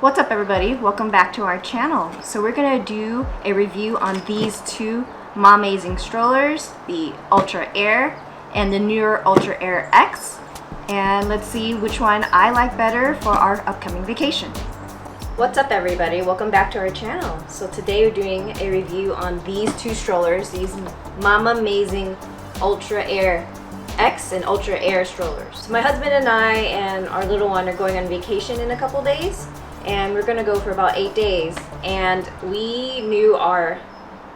What's up everybody? Welcome back to our channel. So we're going to do a review on these two Mamazing strollers, the Ultra Air and the newer Ultra Air X. And let's see which one I like better for our upcoming vacation. What's up everybody? Welcome back to our channel. So today we're doing a review on these two strollers, these Mamazing Ultra Air X and Ultra Air strollers. So my husband and I and our little one are going on vacation in a couple days. And we're gonna go for about 8 days, and we knew our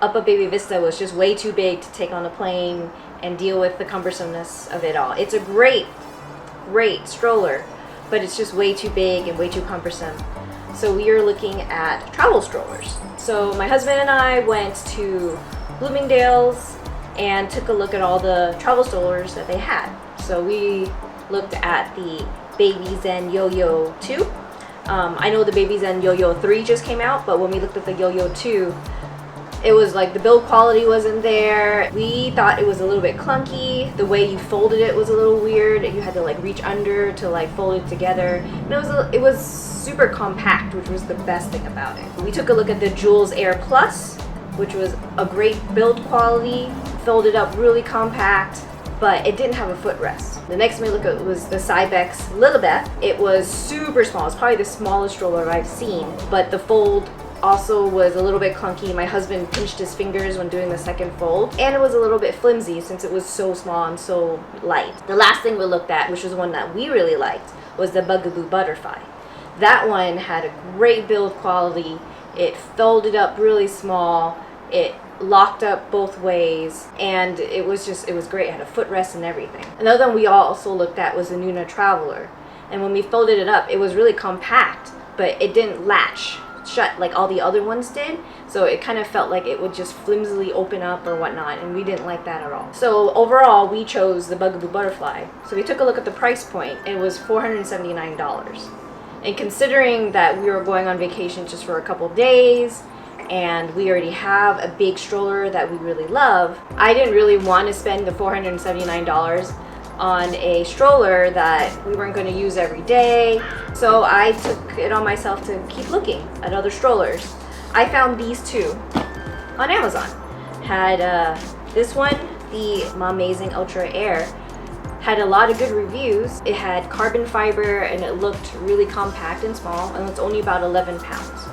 Upper Baby Vista was just way too big to take on a plane and deal with the cumbersomeness of it all. It's a great stroller, but it's just way too big and way too cumbersome. So we are looking at travel strollers. So my husband and I went to Bloomingdale's and took a look at all the travel strollers that they had. So we looked at the Baby Zen Yo-Yo 2. I know the Baby Zen Yo-Yo 3 just came out, but when we looked at the Yo-Yo 2, it was like the build quality wasn't there. We thought it was a little bit clunky. The way you folded it was a little weird. You had to like reach under to like fold it together. And it was super compact, which was the best thing about it. We took a look at the Jules Air Plus, which was a great build quality, folded up really compact, but it didn't have a footrest. The next one we looked at was the Cybex Lilibeth. It was super small. It's probably the smallest stroller I've seen, but the fold also was a little bit clunky. My husband pinched his fingers when doing the second fold, and it was a little bit flimsy since it was so small and so light. The last thing we looked at, which was one that we really liked, was the Bugaboo Butterfly. That one had a great build quality. It folded up really small. It locked up both ways, and it was great. It had a footrest and everything. Another one we also looked at was the Nuna Traveler, and when we folded it up, it was really compact, but it didn't latch shut like all the other ones did, so it kind of felt like it would just flimsily open up or whatnot, and we didn't like that at all. So overall we chose the Bugaboo Butterfly. So we took a look at the price point. It was $479, and considering that we were going on vacation just for a couple days and we already have a big stroller that we really love, I didn't really want to spend the $479 on a stroller that we weren't going to use every day. So I took it on myself to keep looking at other strollers. I found these two on Amazon. Had this one, the Mamazing Ultra Air, had a lot of good reviews. It had carbon fiber and it looked really compact and small, and it's only about 11 pounds.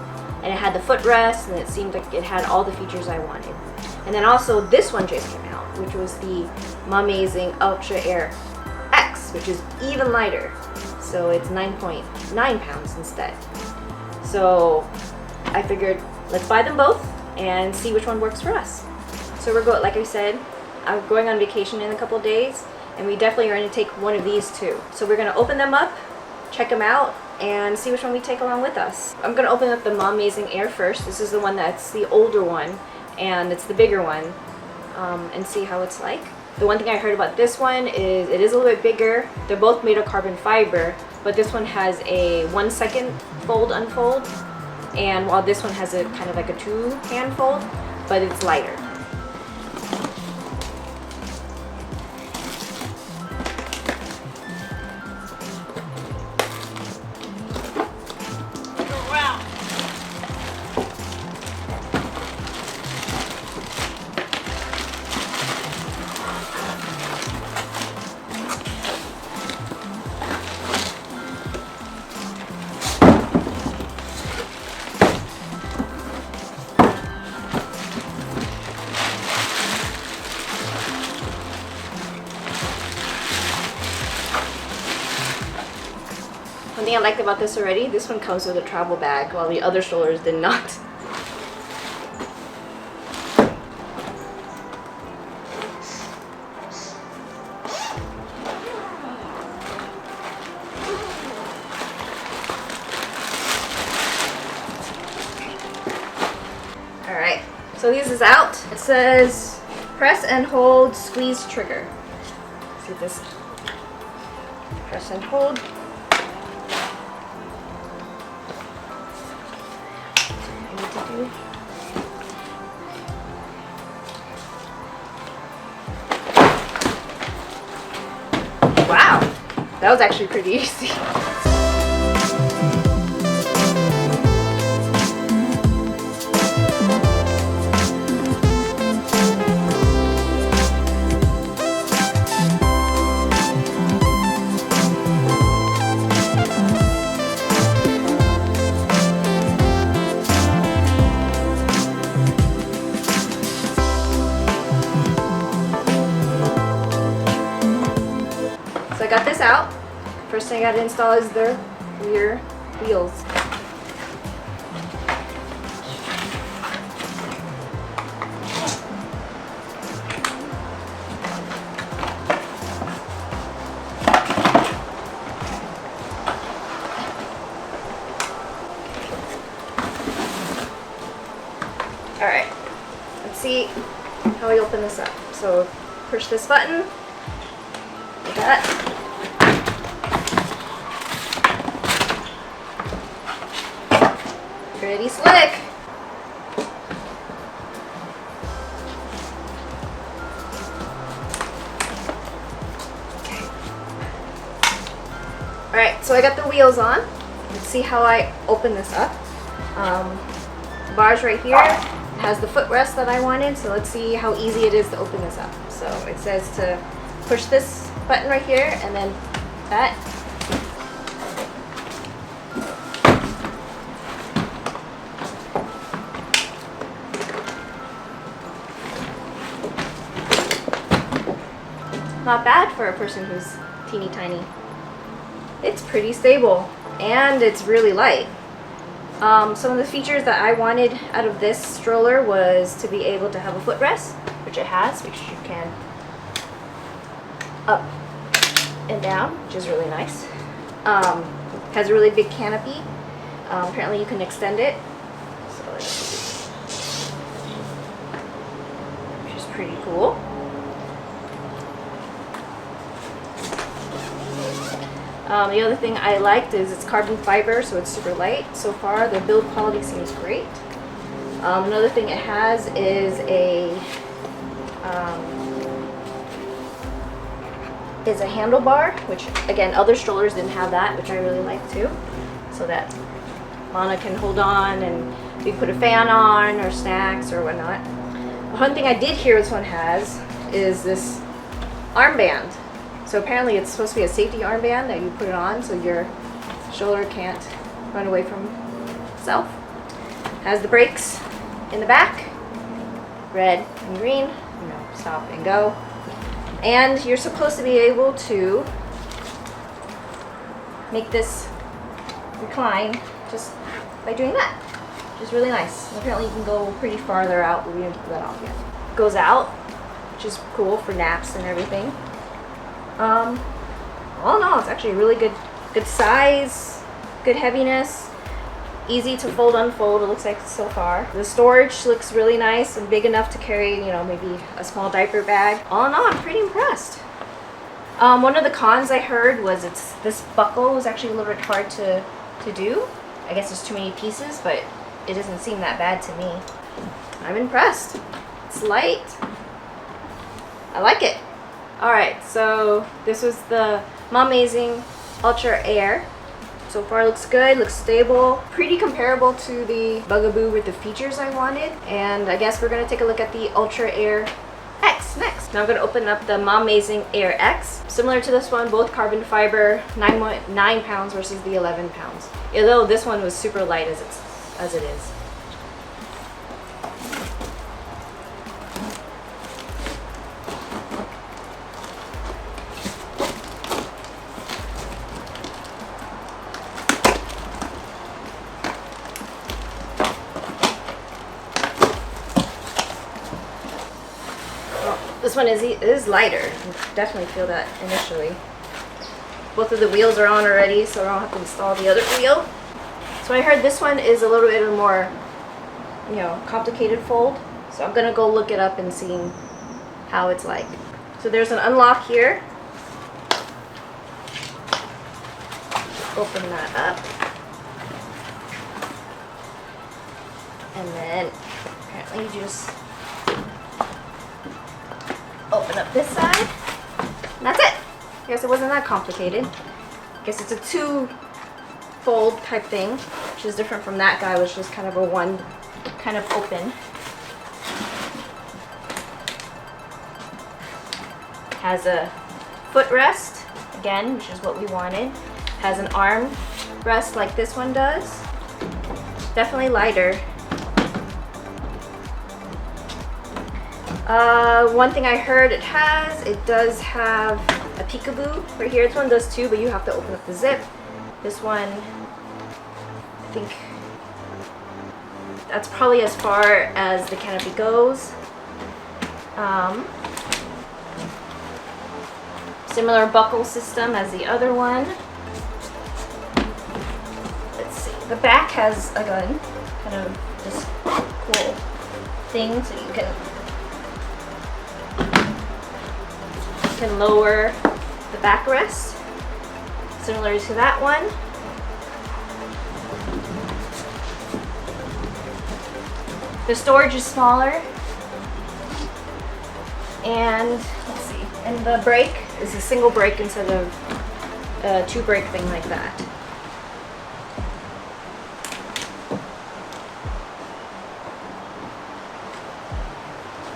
And it had the footrest, and it seemed like it had all the features I wanted. And then also this one just came out, which was the Mamazing Ultra Air X, which is even lighter. So it's 9.9 pounds instead. So I figured let's buy them both and see which one works for us. So we're going, like I said, I'm going on vacation in a couple days, and we definitely are going to take one of these two. So we're going to open them up, check them out, and see which one we take along with us. I'm going to open up the Mamazing Air first. This is the one that's the older one, and it's the bigger one, and see how it's like. The one thing I heard about this one is it is a little bit bigger. They're both made of carbon fiber, but this one has a 1 second fold unfold, and while this one has a kind of like a 2-hand fold, but it's lighter. One thing I liked about this already, this one comes with a travel bag, while the other strollers did not. Alright, so this is out. It says press and hold, squeeze trigger. See this? Press and hold. Wow, that was actually pretty easy. thing I gotta install is the rear wheels. Alright, let's see how we open this up. So push this button, like that. Pretty slick. Okay. Alright, so I got the wheels on. Let's see how I open this up. The bar's right here. It has the footrest that I wanted, so let's see how easy it is to open this up. So it says to push this button right here and then that. Not bad for a person who's teeny tiny. It's pretty stable and it's really light. Some of the features that I wanted out of this stroller was to be able to have a footrest, which it has, which you can up and down, which is really nice. Has a really big canopy. Apparently you can extend it, so which is pretty cool. The other thing I liked is it's carbon fiber, so it's super light. So far, the build quality seems great. Another thing it has is a handlebar, which again, other strollers didn't have that, which I really like too. So that Lana can hold on and we can put a fan on or snacks or whatnot. One thing I did hear this one has is this armband. So apparently it's supposed to be a safety armband that you put it on so your stroller can't run away from itself. Has the brakes in the back, red and green, you know, stop and go. And you're supposed to be able to make this recline just by doing that, which is really nice. And apparently you can go pretty farther out, but we didn't put that off yet. Goes out, which is cool for naps and everything. All in all, it's actually a really good size, good heaviness, easy to fold, unfold, it looks like so far. The storage looks really nice and big enough to carry, you know, maybe a small diaper bag. All in all, I'm pretty impressed. One of the cons I heard was this buckle was actually a little bit hard to do. I guess there's too many pieces, but it doesn't seem that bad to me. I'm impressed. It's light. I like it. Alright, so this was the Mamazing Ultra Air. So far looks good, looks stable, pretty comparable to the Bugaboo with the features I wanted. And I guess we're going to take a look at the Ultra Air X next. Now I'm going to open up the Mamazing Air X. Similar to this one, both carbon fiber, 9 pounds versus the 11 pounds. Although this one was super light as it is. This one is lighter. You definitely feel that initially. Both of the wheels are on already, so I don't have to install the other wheel. So I heard this one is a little bit more, you know, complicated fold. So I'm gonna go look it up and see how it's like. So there's an unlock here. Open that up. And then apparently you just open up this side. And that's it. I guess it wasn't that complicated. I guess it's a 2-fold type thing, which is different from that guy, which is kind of a one kind of open. Has a footrest, again, which is what we wanted. Has an arm rest like this one does. Definitely lighter. One thing I heard it does have a peekaboo right here. This one does too, but you have to open up the zip. This one, I think that's probably as far as the canopy goes. Similar buckle system as the other one. Let's see. The back has like a kind of this cool thing, so you can lower the backrest, similar to that one. The storage is smaller, and let's see, and the brake is a single brake instead of a two brake thing like that.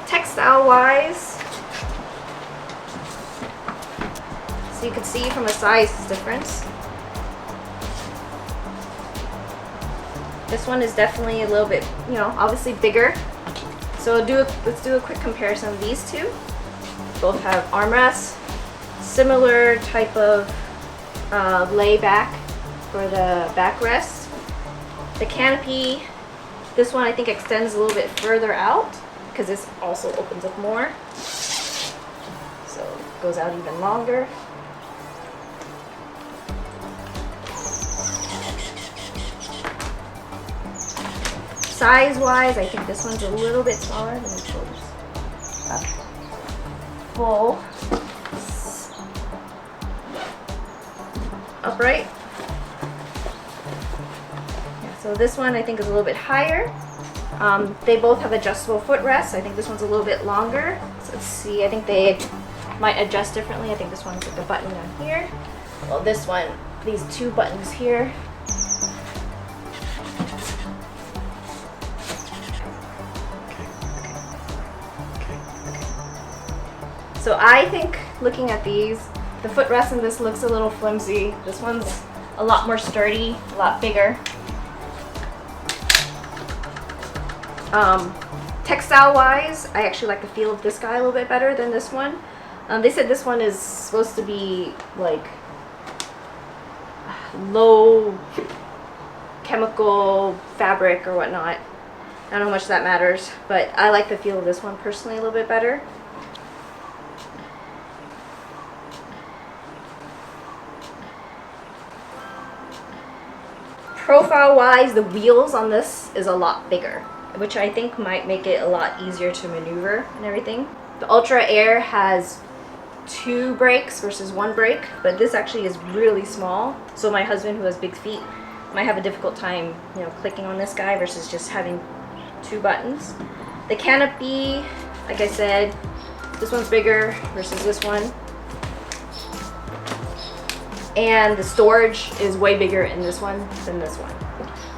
Textile wise, so you can see from a size difference. This one is definitely a little bit, you know, obviously bigger. So let's do a quick comparison of these two. Both have armrests, similar type of layback for the backrest. The canopy, this one I think extends a little bit further out because this also opens up more. So it goes out even longer. Size-wise, I think this one's a little bit smaller than the shoulders. Full upright. Yeah, so this one I think is a little bit higher. They both have adjustable footrests. I think this one's a little bit longer. So let's see. I think they might adjust differently. I think this one's like a button down here. Well, this one, these two buttons here. So I think looking at these, the footrest in this looks a little flimsy. This one's a lot more sturdy, a lot bigger. Textile wise, I actually like the feel of this guy a little bit better than this one. They said this one is supposed to be like low chemical fabric or whatnot. I don't know how much that matters, but I like the feel of this one personally a little bit better. Profile wise, the wheels on this is a lot bigger, which I think might make it a lot easier to maneuver and everything. The Ultra Air has 2 brakes versus 1 brake, but this actually is really small. So my husband, who has big feet, might have a difficult time, you know, clicking on this guy versus just having 2 buttons. The canopy, like I said, this one's bigger versus this one. And the storage is way bigger in this one than this one.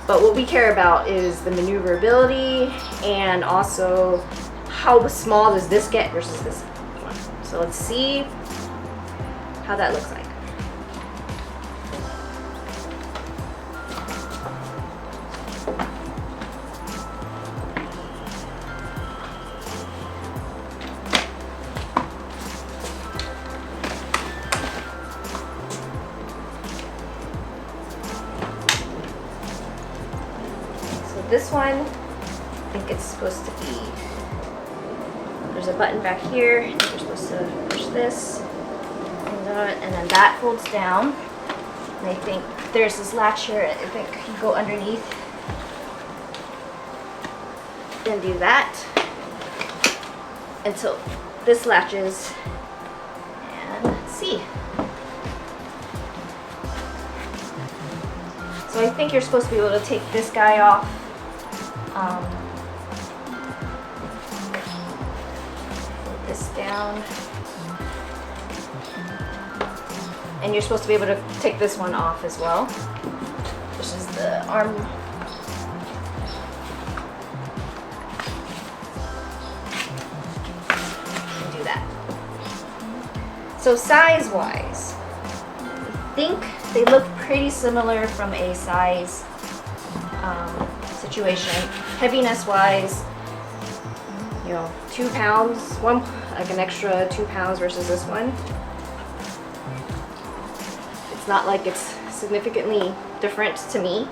But what we care about is the maneuverability and also how small does this get versus this one. So let's see how that looks like. This one, I think it's supposed to be, there's a button back here, I think you're supposed to push this, and then that folds down, and I think there's this latch here, I think you go underneath, then do that, until this latches, and let's see. So I think you're supposed to be able to take this guy off. Put this down, and you're supposed to be able to take this one off as well, which is the arm. And do that. So size wise, I think they look pretty similar from a size situation. Heaviness wise, you know, 2 pounds, like an extra 2 pounds versus this one. It's not like it's significantly different to me.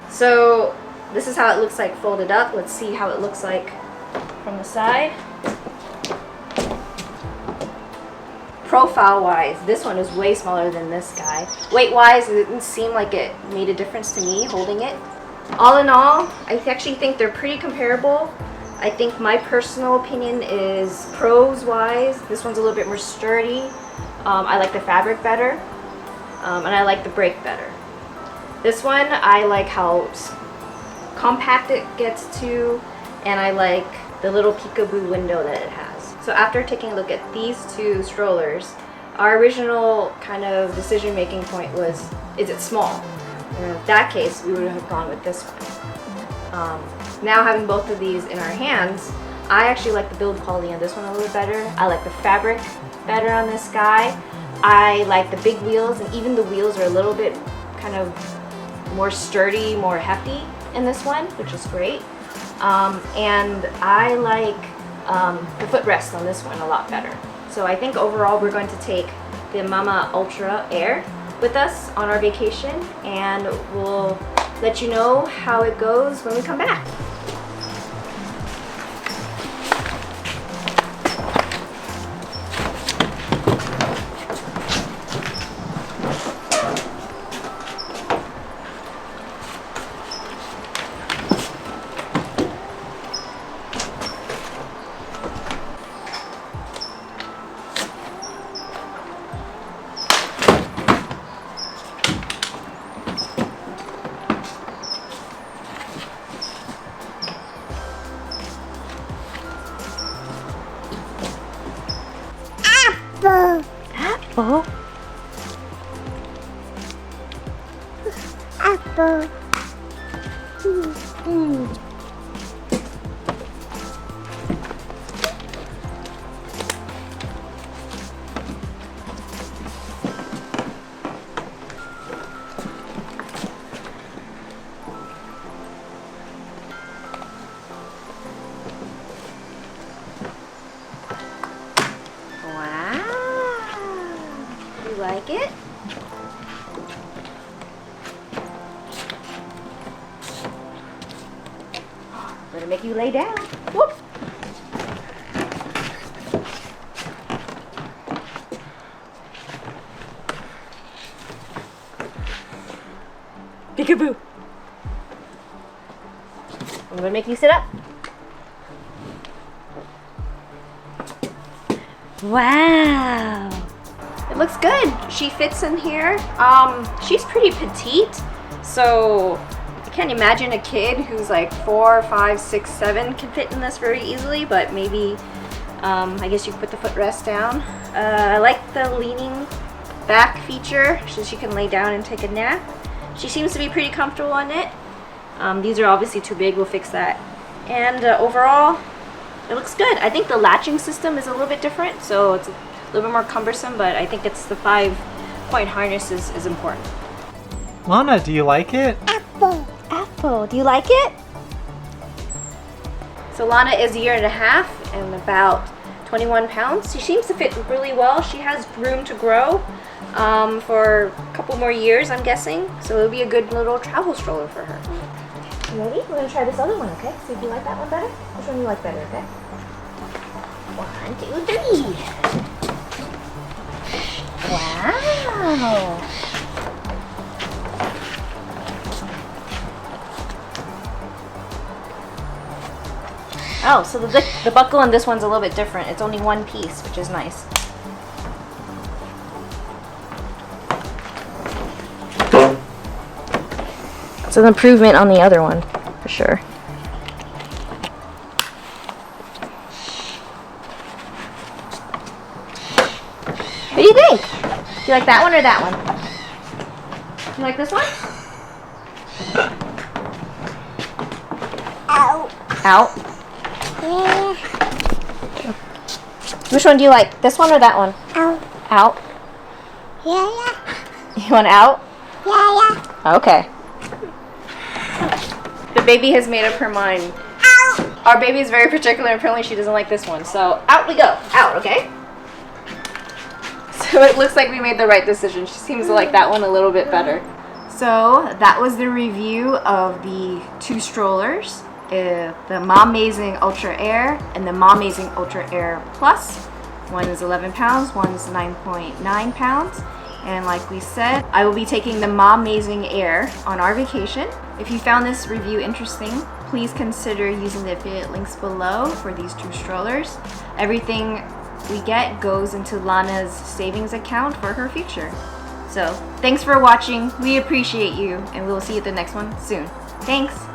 So this is how it looks like folded up. Let's see how it looks like from the side. Profile wise, this one is way smaller than this guy. Weight wise, it didn't seem like it made a difference to me holding it. All in all, I actually think they're pretty comparable. I think my personal opinion is pros wise, this one's a little bit more sturdy. I like the fabric better, and I like the brake better. This one, I like how compact it gets to, and I like the little peekaboo window that it has. So after taking a look at these two strollers, our original kind of decision-making point was, is it small? And in that case, we would have gone with this one. Now having both of these in our hands, I actually like the build quality on this one a little bit better. I like the fabric better on this guy. I like the big wheels, and even the wheels are a little bit kind of more sturdy, more hefty in this one, which is great. And I like the footrest on this one a lot better. So I think overall we're going to take the Mama Ultra Air with us on our vacation, and we'll let you know how it goes when we come back. Apple. Apple. Like it? Gonna make you lay down. Whoop. Peekaboo. I'm gonna make you sit up. Wow. It looks good. She fits in here. She's pretty petite, so I can't imagine a kid who's like 4, 5, 6, 7 can fit in this very easily, but maybe I guess you can put the footrest down. I like the leaning back feature so she can lay down and take a nap. She seems to be pretty comfortable on it. These are obviously too big, we'll fix that. And overall, it looks good. I think the latching system is a little bit different, so it's a little bit more cumbersome, but I think it's the 5-point harness is important. Lana, do you like it? Apple. Apple. Do you like it? So Lana is 1.5 years and about 21 pounds. She seems to fit really well. She has room to grow for a couple more years, I'm guessing. So it'll be a good little travel stroller for her. You ready? We're going to try this other one, okay? See if you like that one better. Which one you like better, okay? 1, 2, 3. Wow! Oh, so the buckle on this one's a little bit different. It's only one piece, which is nice. It's an improvement on the other one, for sure. What do you think? Do you like that one or that one? You like this one? Out. Out? Yeah. Which one do you like? This one or that one? Out. Out? Yeah. You want out? Yeah. Okay. The baby has made up her mind. Out. Our baby is very particular. Apparently she doesn't like this one. So out we go. Out, okay? So it looks like we made the right decision. She seems to like that one a little bit better. So that was the review of the two strollers, the Mamazing Ultra Air and the Mamazing Ultra Air Plus. One is 11 pounds, one is 9.9 pounds. And like we said, I will be taking the Mamazing Air on our vacation. If you found this review interesting, please consider using the affiliate links below for these two strollers. Everything we get goes into Lana's savings account for her future. So thanks for watching. We appreciate you, and we will see you at the next one soon. Thanks.